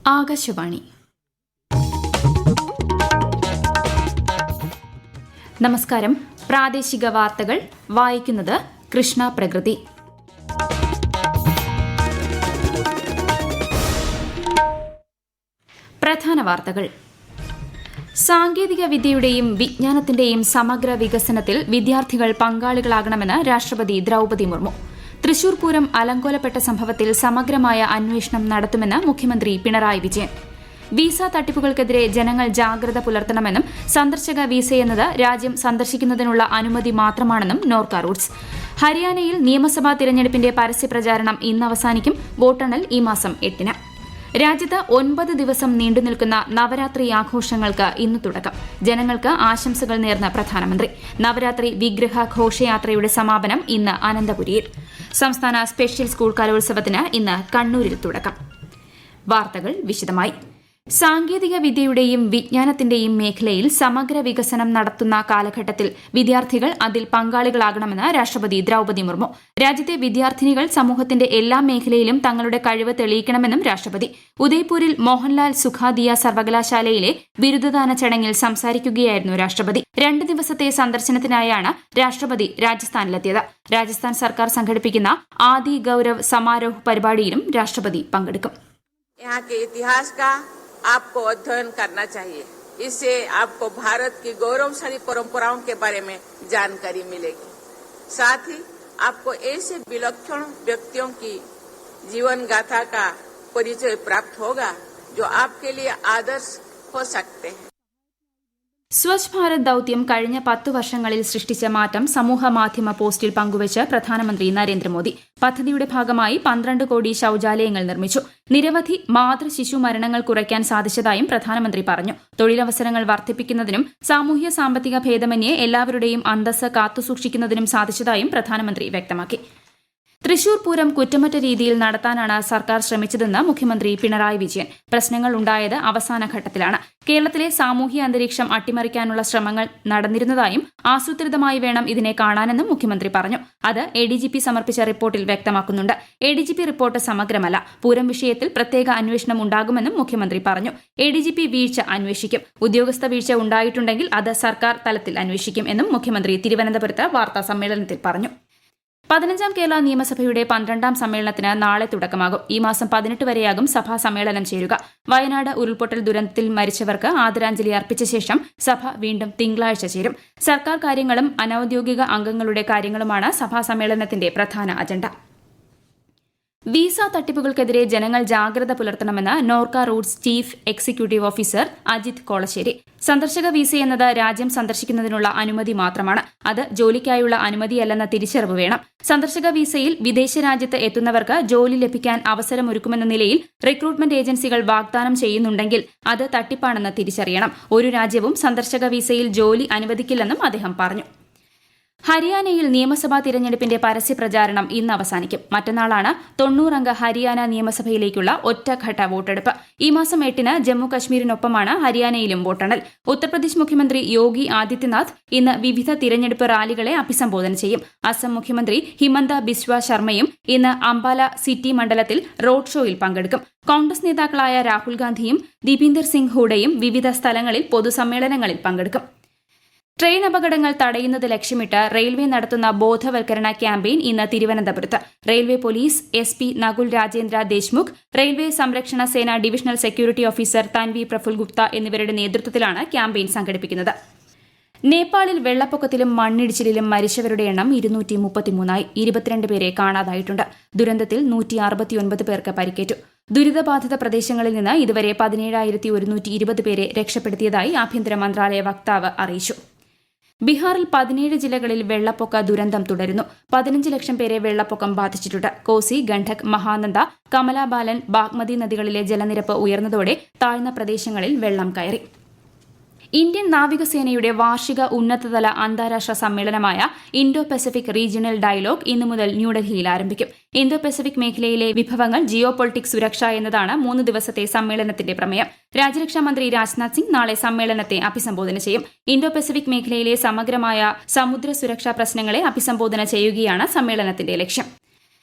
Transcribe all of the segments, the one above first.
ആകാശവാണി. നമസ്കാരം. പ്രാദേശിക വാർത്തകൾ വായിക്കുന്നത് കൃഷ്ണ പ്രകൃതി. പ്രധാന വാർത്തകൾ. സാങ്കേതിക വിദ്യയുടെയും വിജ്ഞാനത്തിന്റെയും സമഗ്ര വികസനത്തിൽ വിദ്യാർത്ഥികൾ പങ്കാളികളാകണമെന്ന് രാഷ്ട്രപതി ദ്രൌപദി മുർമു. തൃശൂർ പൂരം അലങ്കോലപ്പെട്ട സംഭവത്തിൽ സമഗ്രമായ അന്വേഷണം നടത്തുമെന്ന് മുഖ്യമന്ത്രി പിണറായി വിജയൻ. വിസ തട്ടിപ്പുകൾക്കെതിരെ ജനങ്ങൾ ജാഗ്രത പുലർത്തണമെന്നും സന്ദർശക വിസയെന്നത് രാജ്യം സന്ദർശിക്കുന്നതിനുള്ള അനുമതി മാത്രമാണെന്നും നോർക്ക റൂട്ട്സ്. ഹരിയാനയിൽ നിയമസഭാ തിരഞ്ഞെടുപ്പിന്റെ പരസ്യപ്രചാരണം ഇന്ന് അവസാനിക്കും. വോട്ടെണ്ണൽ ഈ മാസം 8-ന്. രാജ്യത്ത് 9 ദിവസം നീണ്ടുനിൽക്കുന്ന നവരാത്രി ആഘോഷങ്ങൾക്ക് ഇന്ന് തുടക്കം. ജനങ്ങൾക്ക് ആശംസകൾ നേർന്ന പ്രധാനമന്ത്രി. നവരാത്രി വിഗ്രഹ ഘോഷയാത്രയുടെ സമാപനം ഇന്ന് അനന്തപുരിയിൽ. സംസ്ഥാന സ്പെഷ്യൽ സ്കൂൾ കലോത്സവത്തിന് ഇന്ന് കണ്ണൂരിൽ തുടക്കം. വാർത്തകൾ വിശദമായി. സാങ്കേതിക വിദ്യയുടെയും വിജ്ഞാനത്തിന്റെയും മേഖലയിൽ സമഗ്ര വികസനം നടത്തുന്ന കാലഘട്ടത്തിൽ വിദ്യാർത്ഥികൾ അതിൽ പങ്കാളികളാകണമെന്ന് രാഷ്ട്രപതി ദ്രൌപദി മുർമു. രാജ്യത്തെ വിദ്യാർത്ഥിനികൾ സമൂഹത്തിന്റെ എല്ലാ മേഖലയിലും തങ്ങളുടെ കഴിവ് തെളിയിക്കണമെന്നും രാഷ്ട്രപതി. ഉദയ്പൂരിൽ മോഹൻലാൽ സുഖാദിയ സർവകലാശാലയിലെ ബിരുദദാന ചടങ്ങിൽ സംസാരിക്കുകയായിരുന്നു രാഷ്ട്രപതി. 2 ദിവസത്തെ സന്ദർശനത്തിനായാണ് രാഷ്ട്രപതി രാജസ്ഥാനിലെത്തിയത്. രാജസ്ഥാൻ സർക്കാർ സംഘടിപ്പിക്കുന്ന ആദി ഗൌരവ് സമാരോഹ് പരിപാടിയിലും രാഷ്ട്രപതി പങ്കെടുക്കും. आपको अध्ययन करना चाहिए. इससे आपको भारत की गौरवशाली परंपराओं के बारे में जानकारी मिलेगी. साथ ही आपको ऐसे विलक्षण व्यक्तियों की जीवन गाथा का परिचय प्राप्त होगा जो आपके लिए आदर्श हो सकते हैं. സ്വച്ഛ് ഭാരത് ദൌത്യം കഴിഞ്ഞ 10 വർഷങ്ങളിൽ സൃഷ്ടിച്ച മാറ്റം സമൂഹ മാധ്യമ പോസ്റ്റിൽ പങ്കുവച്ച് പ്രധാനമന്ത്രി നരേന്ദ്രമോദി. പദ്ധതിയുടെ ഭാഗമായി 12 കോടി ശൌചാലയങ്ങൾ നിർമ്മിച്ചു. നിരവധി മാതൃശിശു മരണങ്ങൾ കുറയ്ക്കാൻ സാധിച്ചതായും പ്രധാനമന്ത്രി പറഞ്ഞു. തൊഴിലവസരങ്ങൾ വർദ്ധിപ്പിക്കുന്നതിനും സാമൂഹ്യ സാമ്പത്തിക ഭേദമന്യേ എല്ലാവരുടെയും അന്തസ്സ് കാത്തുസൂക്ഷിക്കുന്നതിനും സാധിച്ചതായും പ്രധാനമന്ത്രി വ്യക്തമാക്കി. തൃശൂർ പൂരം കുറ്റമറ്റ രീതിയിൽ നടത്താനാണ് സർക്കാർ ശ്രമിച്ചതെന്ന് മുഖ്യമന്ത്രി പിണറായി വിജയൻ. പ്രശ്നങ്ങൾ ഉണ്ടായത് അവസാന ഘട്ടത്തിലാണ്. കേരളത്തിലെ സാമൂഹ്യ അന്തരീക്ഷം അട്ടിമറിക്കാനുള്ള ശ്രമങ്ങൾ നടന്നിരുന്നതായും ആസൂത്രിതമായി വേണം ഇതിനെ കാണാനെന്നും മുഖ്യമന്ത്രി പറഞ്ഞു. അത് ADGP സമർപ്പിച്ച റിപ്പോർട്ടിൽ വ്യക്തമാക്കുന്നുണ്ട്. ADGP report സമഗ്രമല്ല. പൂരം വിഷയത്തിൽ പ്രത്യേക അന്വേഷണം ഉണ്ടാകുമെന്നും മുഖ്യമന്ത്രി പറഞ്ഞു. ADGP വീഴ്ച അന്വേഷിക്കും. ഉദ്യോഗസ്ഥ വീഴ്ച ഉണ്ടായിട്ടുണ്ടെങ്കിൽ അത് സർക്കാർ തലത്തിൽ അന്വേഷിക്കും എന്നും മുഖ്യമന്ത്രി തിരുവനന്തപുരത്ത് വാർത്താ സമ്മേളനത്തിൽ പറഞ്ഞു. 15ാം കേരള നിയമസഭയുടെ 12ാം സമ്മേളനത്തിന് നാളെ തുടക്കമാകും. ഈ മാസം 18 വരെയാകും സഭാ സമ്മേളനം ചേരുക. വയനാട് ഉരുൾപൊട്ടൽ ദുരന്തത്തിൽ മരിച്ചവർക്ക് ആദരാഞ്ജലി അർപ്പിച്ച ശേഷം സഭ വീണ്ടും തിങ്കളാഴ്ച ചേരും. സർക്കാർ കാര്യങ്ങളും അനൌദ്യോഗിക അംഗങ്ങളുടെ കാര്യങ്ങളുമാണ് സഭാ സമ്മേളനത്തിന്റെ പ്രധാന അജണ്ട. വിസ തട്ടിപ്പുകൾക്കെതിരെ ജനങ്ങൾ ജാഗ്രത പുലർത്തണമെന്ന് Norka roots chief executive officer Ajith Kolassery. സന്ദർശക വിസയെന്നത് രാജ്യം സന്ദർശിക്കുന്നതിനുള്ള അനുമതി മാത്രമാണ്. അത് ജോലിക്കായുള്ള അനുമതിയല്ലെന്ന തിരിച്ചറിവ് വേണം. സന്ദർശക വിസയിൽ വിദേശ രാജ്യത്ത് എത്തുന്നവർക്ക് ജോലി ലഭിക്കാൻ അവസരമൊരുക്കുമെന്ന നിലയിൽ റിക്രൂട്ട്മെന്റ് ഏജൻസികൾ വാഗ്ദാനം ചെയ്യുന്നുണ്ടെങ്കിൽ അത് തട്ടിപ്പാണെന്ന് തിരിച്ചറിയണം. ഒരു രാജ്യവും സന്ദർശക വിസയിൽ ജോലി അനുവദിക്കില്ലെന്നും അദ്ദേഹം പറഞ്ഞു. ഹരിയാനയിൽ നിയമസഭാ തിരഞ്ഞെടുപ്പിന്റെ പരസ്യപ്രചാരണം ഇന്ന് അവസാനിക്കും. മറ്റന്നാളാണ് 90 അംഗ ഹരിയാന നിയമസഭയിലേക്കുള്ള ഒറ്റഘട്ട വോട്ടെടുപ്പ്. ഈ മാസം 8-ന് ജമ്മു കശ്മീരിനൊപ്പമാണ് ഹരിയാനയിലും വോട്ടെണ്ണൽ. ഉത്തർപ്രദേശ് മുഖ്യമന്ത്രി യോഗി ആദിത്യനാഥ് ഇന്ന് വിവിധ തിരഞ്ഞെടുപ്പ് റാലികളെ അഭിസംബോധന ചെയ്യും. അസം മുഖ്യമന്ത്രി ഹിമന്ത ബിസ്വ ശർമ്മയും ഇന്ന് അംബാല സിറ്റി മണ്ഡലത്തിൽ റോഡ് ഷോയിൽ പങ്കെടുക്കും. കോൺഗ്രസ് നേതാക്കളായ രാഹുൽ ഗാന്ധിയും ദീപീന്ദർ സിംഗ് ഹൂഡയും വിവിധ സ്ഥലങ്ങളിൽ പൊതുസമ്മേളനങ്ങളിൽ പങ്കെടുക്കും. ട്രെയിൻ അപകടങ്ങൾ തടയുന്നത് ലക്ഷ്യമിട്ട് റെയിൽവേ നടത്തുന്ന ബോധവൽക്കരണ ക്യാമ്പയിൻ ഇന്ന് തിരുവനന്തപുരത്ത്. Railway police SP Nakul Rajendra Deshmukh, railway സംരക്ഷണ സേന divisional security officer Tanvi Praful Gupta എന്നിവരുടെ നേതൃത്വത്തിലാണ് ക്യാമ്പയിൻ സംഘടിപ്പിക്കുന്നത്. നേപ്പാളിൽ വെള്ളപ്പൊക്കത്തിലും മണ്ണിടിച്ചിലിലും മരിച്ചവരുടെ എണ്ണം 233ആയി. 22 പേരെ കാണാതായിട്ടുണ്ട്. ദുരന്തത്തിൽ 169 പേർക്ക് പരിക്കേറ്റു. ദുരിതബാധിത പ്രദേശങ്ങളിൽ നിന്ന് ഇതുവരെ 17,120 പേരെ രക്ഷപ്പെടുത്തിയതായി ആഭ്യന്തര മന്ത്രാലയ വക്താവ് അറിയിച്ചു. ബീഹാറിൽ 17 ജില്ലകളിൽ വെള്ളപ്പൊക്ക ദുരന്തം തുടരുന്നു. 15 ലക്ഷം പേരെ വെള്ളപ്പൊക്കം ബാധിച്ചിട്ടുണ്ട്. കോസി, ഗണ്ഡക്, മഹാനന്ദ, കമലാബാലൻ, ബാഗ്മതി നദികളിലെ ജലനിരപ്പ് ഉയർന്നതോടെ താഴ്ന്ന പ്രദേശങ്ങളിൽ വെള്ളം കയറി. ഇന്ത്യൻ നാവികസേനയുടെ വാർഷിക ഉന്നതതല അന്താരാഷ്ട്ര സമ്മേളനമായ ഇൻഡോ പസഫിക് റീജിയണൽ ഡയലോഗ് ഇന്നു മുതൽ ന്യൂഡൽഹിയിൽ ആരംഭിക്കും. ഇൻഡോ പസഫിക് മേഖലയിലെ വിഭവങ്ങൾ, ജിയോ പൊളിറ്റിക്സ്, സുരക്ഷ എന്നതാണ് 3 ദിവസത്തെ സമ്മേളനത്തിന്റെ പ്രമേയം. രാജ്യരക്ഷാമന്ത്രി രാജ്നാഥ് സിംഗ് നാളെ സമ്മേളനത്തെ അഭിസംബോധന ചെയ്യും. ഇൻഡോ പസഫിക് മേഖലയിലെ സമഗ്രമായ സമുദ്ര സുരക്ഷാ പ്രശ്നങ്ങളെ അഭിസംബോധന ചെയ്യുകയാണ് സമ്മേളനത്തിന്റെ ലക്ഷ്യം.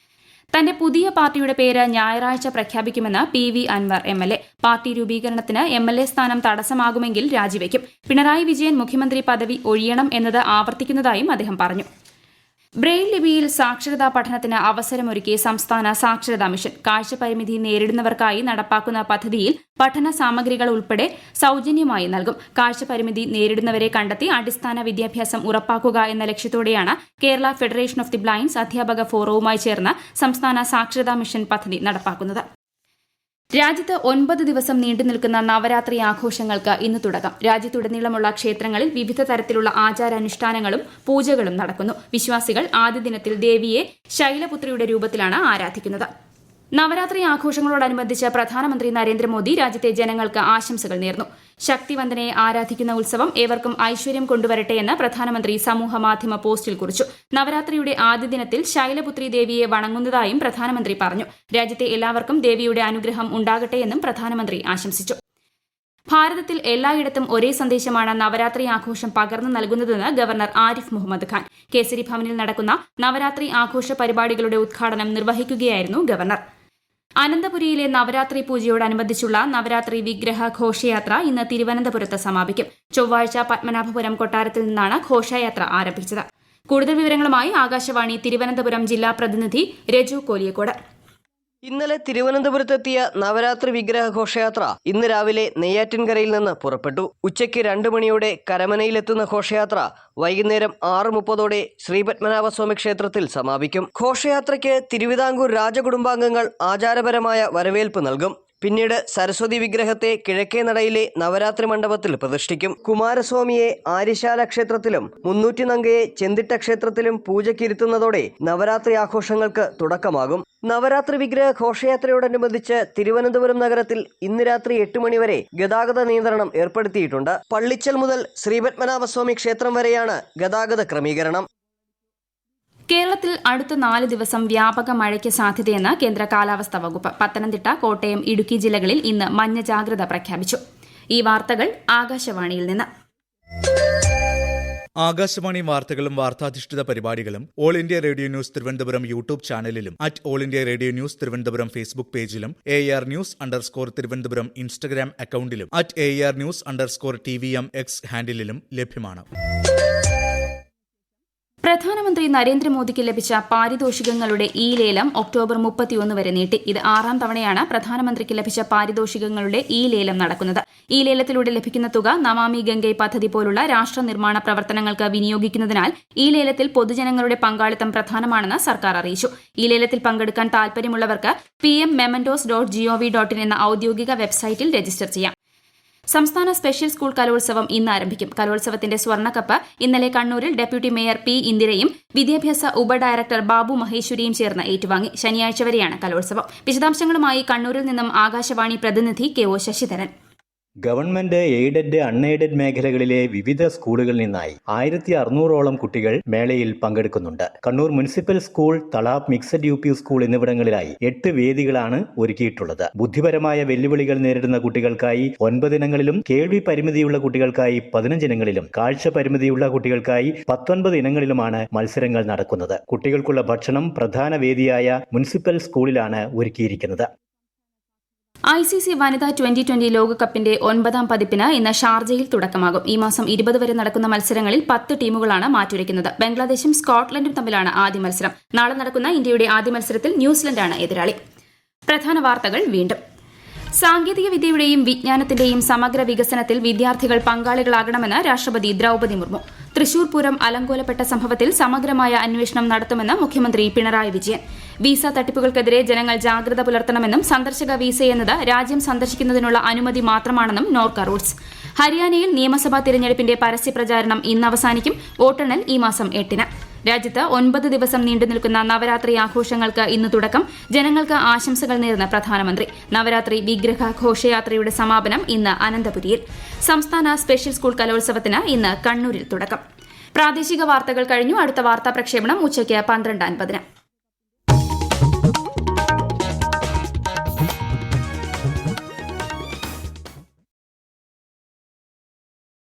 തന്റെ പുതിയ പാർട്ടിയുടെ പേര് ഞായറാഴ്ച പ്രഖ്യാപിക്കുമെന്ന് PV അൻവർ MLA. പാർട്ടി രൂപീകരണത്തിന് MLA സ്ഥാനം തടസ്സമാകുമെങ്കിൽ രാജിവെക്കും. പിണറായി വിജയൻ മുഖ്യമന്ത്രി പദവി ഒഴിയണം എന്നത് ആവർത്തിക്കുന്നതായും അദ്ദേഹം പറഞ്ഞു. ബ്രെയിൽ ലിപിയിൽ സാക്ഷരതാ പഠനത്തിന് അവസരമൊരുക്കി സംസ്ഥാന സാക്ഷരതാ മിഷൻ. കാഴ്ചപരിമിതി നേരിടുന്നവർക്കായി നടപ്പാക്കുന്ന പദ്ധതിയിൽ പഠന സാമഗ്രികൾ ഉൾപ്പെടെ സൌജന്യമായി നൽകും. കാഴ്ചപരിമിതി നേരിടുന്നവരെ കണ്ടെത്തി അടിസ്ഥാന വിദ്യാഭ്യാസം ഉറപ്പാക്കുക എന്ന ലക്ഷ്യത്തോടെയാണ് Kerala federation of the blinds അധ്യാപക ഫോറവുമായി ചേർന്ന് സംസ്ഥാന സാക്ഷരതാ മിഷൻ പദ്ധതി നടപ്പാക്കുന്നത്. രാജ്യത്ത് 9 ദിവസം നീണ്ടുനിൽക്കുന്ന നവരാത്രി ആഘോഷങ്ങൾക്ക് ഇന്ന് തുടക്കം. രാജ്യത്തുടനീളമുള്ള ക്ഷേത്രങ്ങളിൽ വിവിധ തരത്തിലുള്ള ആചാരാനുഷ്ഠാനങ്ങളും പൂജകളും നടക്കുന്നു. വിശ്വാസികൾ ആദ്യ ദിനത്തിൽ ദേവിയെ ശൈലപുത്രിയുടെ രൂപത്തിലാണ് ആരാധിക്കുന്നത്. നവരാത്രി ആഘോഷങ്ങളോടനുബന്ധിച്ച് പ്രധാനമന്ത്രി നരേന്ദ്രമോദി രാജ്യത്തെ ജനങ്ങൾക്ക് ആശംസകൾ നേർന്നു. ശക്തിവന്ദനയെ ആരാധിക്കുന്ന ഉത്സവം ഏവർക്കും ഐശ്വര്യം കൊണ്ടുവരട്ടെയെന്ന് പ്രധാനമന്ത്രി സമൂഹമാധ്യമ പോസ്റ്റിൽ കുറിച്ചു. നവരാത്രിയുടെ ആദ്യ ദിനത്തിൽ ശൈലപുത്രി ദേവിയെ വണങ്ങുന്നതായും പ്രധാനമന്ത്രി പറഞ്ഞു. രാജ്യത്തെ എല്ലാവർക്കും ദേവിയുടെ അനുഗ്രഹം ഉണ്ടാകട്ടെയെന്നും പ്രധാനമന്ത്രി ആശംസിച്ചു. ഭാരതത്തിൽ എല്ലായിടത്തും ഒരേ സന്ദേശമാണ് നവരാത്രി ആഘോഷം പകർന്നു നൽകുന്നതെന്ന് ഗവർണർ ആരിഫ് മുഹമ്മദ് ഖാൻ. കേസരി ഭവനിൽ നടക്കുന്ന നവരാത്രി ആഘോഷ പരിപാടികളുടെ ഉദ്ഘാടനം നിർവഹിക്കുകയായിരുന്നു ഗവർണർ. അനന്തപുരിയിലെ നവരാത്രി പൂജയോടനുബന്ധിച്ചുള്ള നവരാത്രി വിഗ്രഹ ഘോഷയാത്ര ഇന്ന് തിരുവനന്തപുരത്ത് സമാപിക്കും. ചൊവ്വാഴ്ച പത്മനാഭപുരം കൊട്ടാരത്തിൽ നിന്നാണ് ഘോഷയാത്ര ആരംഭിച്ചത്. കൂടുതൽ വിവരങ്ങളുമായി ആകാശവാണി തിരുവനന്തപുരം ജില്ലാ പ്രതിനിധി രജു കോലിയക്കോട്. ഇന്നലെ തിരുവനന്തപുരത്തെത്തിയ നവരാത്രി വിഗ്രഹ ഘോഷയാത്ര ഇന്ന് രാവിലെ നെയ്യാറ്റിൻകരയിൽ നിന്ന് പുറപ്പെട്ടു. ഉച്ചയ്ക്ക് 2 മണിയോടെ കരമനയിലെത്തുന്ന ഘോഷയാത്ര വൈകുന്നേരം 6:30 ശ്രീപത്മനാഭസ്വാമി ക്ഷേത്രത്തിൽ സമാപിക്കും. ഘോഷയാത്രയ്ക്ക് തിരുവിതാംകൂർ രാജകുടുംബാംഗങ്ങൾ ആചാരപരമായ വരവേൽപ്പ് നൽകും. പിന്നീട് സരസ്വതി വിഗ്രഹത്തെ കിഴക്കേ നടയിലെ നവരാത്രി മണ്ഡപത്തിൽ പ്രതിഷ്ഠിക്കും. കുമാരസ്വാമിയെ ആര്യശാല ക്ഷേത്രത്തിലും 300 നങ്കയെ ചെന്തിട്ട ക്ഷേത്രത്തിലും പൂജയ്ക്കിരുത്തുന്നതോടെ നവരാത്രി ആഘോഷങ്ങൾക്ക് തുടക്കമാകും. നവരാത്രി വിഗ്രഹ ഘോഷയാത്രയോടനുബന്ധിച്ച് തിരുവനന്തപുരം നഗരത്തിൽ ഇന്ന് രാത്രി 8 മണിവരെ ഗതാഗത നിയന്ത്രണം ഏർപ്പെടുത്തിയിട്ടുണ്ട്. പള്ളിച്ചൽ മുതൽ ശ്രീപത്മനാഭസ്വാമി ക്ഷേത്രം വരെയാണ് ഗതാഗത ക്രമീകരണം. കേരളത്തിൽ അടുത്ത 4 ദിവസം വ്യാപക മഴയ്ക്ക് സാധ്യതയെന്ന് കേന്ദ്ര കാലാവസ്ഥാ വകുപ്പ്. പത്തനംതിട്ട, കോട്ടയം, ഇടുക്കി ജില്ലകളിൽ ഇന്ന് മഞ്ഞ ജാഗ്രത പ്രഖ്യാപിച്ചു. ഈ വാർത്തകൾ ആകാശവാണിയിൽ നിന്ന്. ആകാശവാണി വാർത്തകളും വാർത്താധിഷ്ഠിത പരിപാടികളും all India radio news Thiruvananthapuram YouTube ചാനലിലും all India radio news Thiruvananthapuram Facebook പേജിലും AR News_ തിരുവനന്തപുരം ഇൻസ്റ്റഗ്രാം അക്കൌണ്ടിലും AR News_TVM X ഹാൻഡിലും ലഭ്യമാണ്. പ്രധാനമന്ത്രി നരേന്ദ്രമോദിക്ക് ലഭിച്ച പാരിതോഷികങ്ങളുടെ ലേലം ഒക്ടോബർ 31 വരെ നീട്ടി. ഇത് 6ാം തവണയാണ് പ്രധാനമന്ത്രിക്ക് ലഭിച്ച പാരിതോഷികങ്ങളുടെ ലേലം നടക്കുന്നത്. ഈ ലേലത്തിലൂടെ ലഭിക്കുന്ന തുക നമാമി ഗംഗെ പദ്ധതി പോലുള്ള രാഷ്ട്ര നിർമ്മാണ പ്രവർത്തനങ്ങൾക്ക് വിനിയോഗിക്കുന്നതിനാൽ ഈ ലേലത്തിൽ പൊതുജനങ്ങളുടെ പങ്കാളിത്തം പ്രധാനമാണെന്ന് സർക്കാർ അറിയിച്ചു. ഈ ലേലത്തിൽ പങ്കെടുക്കാൻ താൽപര്യമുള്ളവർക്ക് pmmementos.gov.in എന്ന ഔദ്യോഗിക വെബ്സൈറ്റിൽ രജിസ്റ്റർ ചെയ്യാം. സംസ്ഥാന സ്പെഷ്യൽ സ്കൂൾ കലോത്സവം ഇന്ന് ആരംഭിക്കും. കലോത്സവത്തിന്റെ സ്വർണ്ണക്കപ്പ് ഇന്നലെ കണ്ണൂരിൽ ഡെപ്യൂട്ടി മേയർ P. ഇന്ദിരയും വിദ്യാഭ്യാസ ഉപഡയറക്ടർ ബാബു മഹേശ്വരിയും ചേർന്ന് ഏറ്റുവാങ്ങി. ശനിയാഴ്ച വരെയാണ് കലോത്സവം. വിശദാംശങ്ങളുമായി കണ്ണൂരിൽ നിന്നും ആകാശവാണി പ്രതിനിധി KO Sasidharan. Government aided, unaided മേഖലകളിലെ വിവിധ സ്കൂളുകളിൽ നിന്നായി 1600ഓളം കുട്ടികൾ മേളയിൽ പങ്കെടുക്കുന്നുണ്ട്. Kannur municipal school, Thalap mixed UP school എന്നിവിടങ്ങളിലായി 8 വേദികളാണ് ഒരുക്കിയിട്ടുള്ളത്. ബുദ്ധിപരമായ വെല്ലുവിളികൾ നേരിടുന്ന കുട്ടികൾക്കായി 9 ഇനങ്ങളിലും, കേൾവി പരിമിതിയുള്ള കുട്ടികൾക്കായി 15 ഇനങ്ങളിലും, കാഴ്ച പരിമിതിയുള്ള കുട്ടികൾക്കായി 19 ഇനങ്ങളിലുമാണ് മത്സരങ്ങൾ നടക്കുന്നത്. കുട്ടികൾക്കുള്ള ഭക്ഷണം പ്രധാന വേദിയായ മുനിസിപ്പൽ സ്കൂളിലാണ് ഒരുക്കിയിരിക്കുന്നത്. ICC വനിതാ 2020 ലോകകപ്പിന്റെ 9ാം പതിപ്പിന് ഇന്ന് ഷാർജയിൽ തുടക്കമാകും. ഈ മാസം 20 വരെ നടക്കുന്ന മത്സരങ്ങളിൽ 10 ടീമുകളാണ് മാറ്റുരയ്ക്കുന്നത്. ബംഗ്ലാദേശും സ്കോട്ട്ലൻഡും തമ്മിലാണ് ആദ്യ മത്സരം. നാളെ നടക്കുന്ന ഇന്ത്യയുടെ ആദ്യ മത്സരത്തിൽ ന്യൂസിലൻഡാണ് എതിരാളി. പ്രധാന വാർത്തകൾ വീണ്ടും. സാങ്കേതിക വിദ്യയുടെയും വിജ്ഞാനത്തിന്റെയും സമഗ്ര വികസനത്തിൽ വിദ്യാർത്ഥികൾ പങ്കാളികളാകണമെന്ന് രാഷ്ട്രപതി ദ്രൌപദി മുർമു. തൃശൂർ പൂരം അലങ്കോലപ്പെട്ട സംഭവത്തിൽ സമഗ്രമായ അന്വേഷണം നടത്തുമെന്ന് മുഖ്യമന്ത്രി പിണറായി വിജയൻ. വിസ തട്ടിപ്പുകൾക്കെതിരെ ജനങ്ങൾ ജാഗ്രത പുലർത്തണമെന്നും സന്ദർശക വിസയെന്നത് രാജ്യം സന്ദർശിക്കുന്നതിനുള്ള അനുമതി മാത്രമാണെന്നും നോർക്ക റൂൾസ്. ഹരിയാനയിൽ നിയമസഭാ തിരഞ്ഞെടുപ്പിന്റെ പരസ്യപ്രചാരണം ഇന്ന് അവസാനിക്കും. വോട്ടെണ്ണൽ ഈ മാസം 8-ന്. രാജ്യത്ത് 9 ദിവസം നീണ്ടുനിൽക്കുന്ന നവരാത്രി ആഘോഷങ്ങൾക്ക് ഇന്ന് തുടക്കം. ജനങ്ങൾക്ക് ആശംസകൾ നേർന്ന പ്രധാനമന്ത്രി. നവരാത്രി വിഗ്രഹ ഘോഷയാത്രയുടെ സമാപനം ഇന്ന് അനന്തപുരിയിൽ. സംസ്ഥാന സ്പെഷ്യൽ സ്കൂൾ കലോത്സവത്തിന് ഇന്ന് കണ്ണൂരിൽ തുടക്കം. പ്രാദേശിക വാർത്തകൾ കഴിഞ്ഞു. അടുത്ത വാർത്താ പ്രക്ഷേപണം ഉച്ചയ്ക്ക് 12:50-ന്.